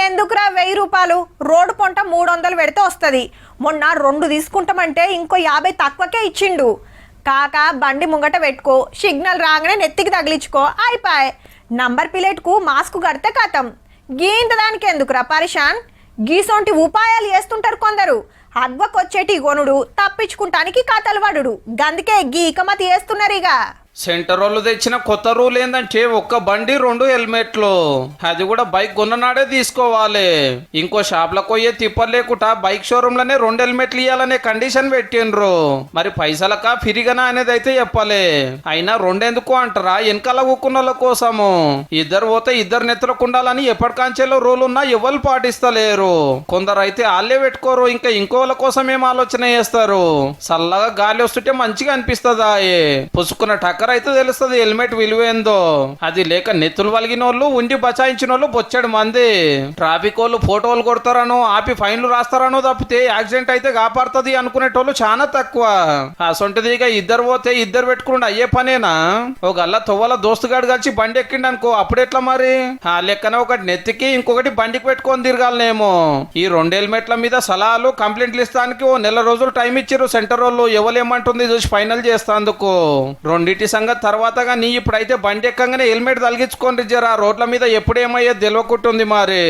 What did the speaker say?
ఎందుకురా 1000 రూపాయలు? రోడ్డు పొంట 300 పెడితే వస్తుంది. మొన్న 2 తీసుకుంటామంటే ఇంకో 50 తక్కువకే ఇచ్చిండు. కాక బండి ముంగట పెట్టుకో, సిగ్నల్ రాగానే నెత్తికి తగిలించుకో, అయిపోయి. నంబర్ ప్లేట్కు మాస్క్ కడితే కథం. గీంత దానికి ఎందుకురా పరిశాన్? గీసొంటి ఉపాయాలు చేస్తుంటారు కొందరు. అద్వకొచ్చేటి కొనుడు, తప్పించుకుంటానికి కథలు పడుడు. గందుకే గీకమతి చేస్తున్నారు. ఇక సెంటర్ వాళ్ళు తెచ్చిన కొత్త రూల్ ఏంటంటే ఒక్క బండి 2 హెల్మెట్లు, అది కూడా బైక్ కొన్ననాడే తీసుకోవాలి. ఇంకో షాప్లకు పోయే తిప్పలు లేకుండా బైక్ షోరూమ్ లోనే 2 హెల్మెట్లు ఇవ్వాలనే కండిషన్ పెట్టిండ్రు. మరి పైసలకా ఫిరిగనా అనేది అయితే చెప్పలే. అయినా 2 ఎందుకు అంటారా? వెనకాల కూకున్న వాళ్ళ కోసము. ఇద్దరు పోతే ఇద్దరు నెత్తలకు ఉండాలని ఎప్పటికాంచేలో రూల్ ఉన్నా ఎవరు పాటిస్తలేరు. కొందరు అయితే వాళ్ళే పెట్టుకోరు, ఇంకా ఇంకోళ్ళ కోసం ఏం ఆలోచన చేస్తారు. చల్లగా గాలి వస్తుంటే మంచిగా అనిపిస్తుందా? పుసుకున్న టక్కర్ అయితే తెలుస్తుంది హెల్మెట్ విలువ ఏందో. అది లేక నెత్తులు వలిగిన వాళ్ళు, ఉండి బచాయించిన వాళ్ళు బొచ్చాడు మంది. ట్రాఫిక్ వాళ్ళు ఫోటోలు కొడతారనో ఆపి ఫైన్లు రాస్తారనో తప్పితే యాక్సిడెంట్ అయితే కాపాడుతుంది అనుకునేటోళ్ళు చాలా తక్కువ. అసొంటిదిగా ఇద్దరు పోతే ఇద్దరు పెట్టుకుంటే అయ్యే పనేనా? ఒక గల్లా తొవ్వల దోస్తుగాడు కలిసి బండి ఎక్కిండి అనుకో, అప్పుడెట్లా మరి? ఆ లెక్కన ఒకటి నెత్తికి ఇంకొకటి బండికి పెట్టుకొని తిరగాలనేమో. ఈ 2 హెల్మెట్ల మీద సలహాలు కంప్లైంట్లు ఇస్తానికి ఓ నెల రోజులు టైం ఇచ్చారు సెంటర్ వాళ్ళు. ఎవరేమంటుంది చూసి ఫైనల్ చేస్తాందుకు. రెండింటి సంగతి తర్వాతగా నీ ఇప్పుడైతే బండి ఎక్కగానే హెల్మెట్ తలిగించుకొని జరా. రోడ్ల మీద ఎప్పుడేమయ్యే తెలియకుంటుంది మరి.